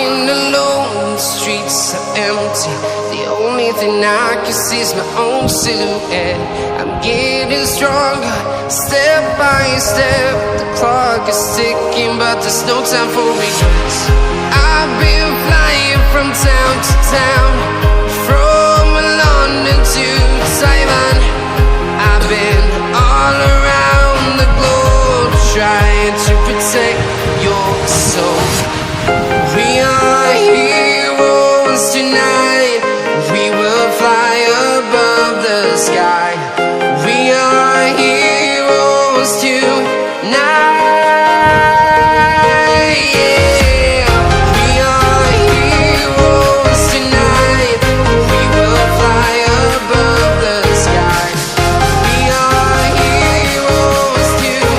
Walking alone, the streets are empty. The only thing I can see is my own silhouette. I'm getting stronger, step by step. The clock is ticking, but there's no time for regrets. I've been flying from town to town, from London to Taiwan. I've been all around the globe, trying to protect your soul. We are heroes tonight. We will fly above the sky. We are heroes tonight. Yeah. We are heroes tonight. We will fly above the sky. We are heroes tonight.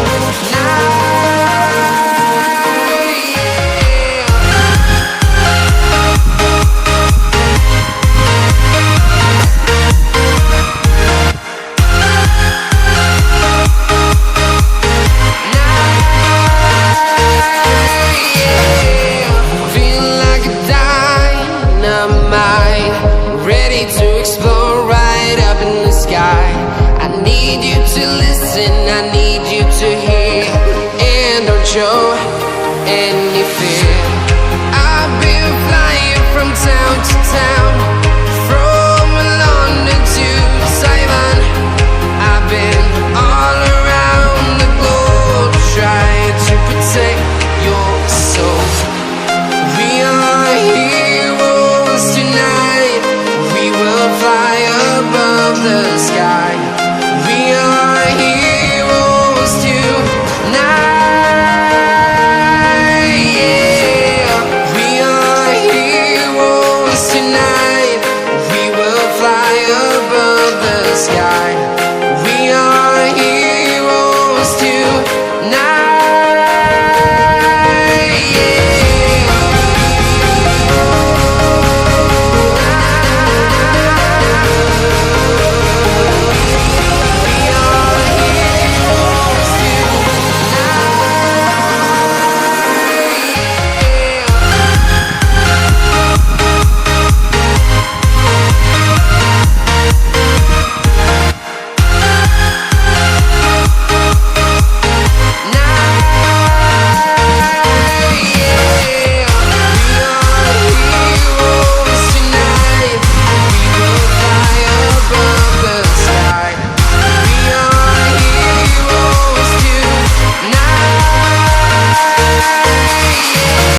Feel like a dynamite, ready to explode right up in the sky. I need you to listen, I need you to hear, and don't show. And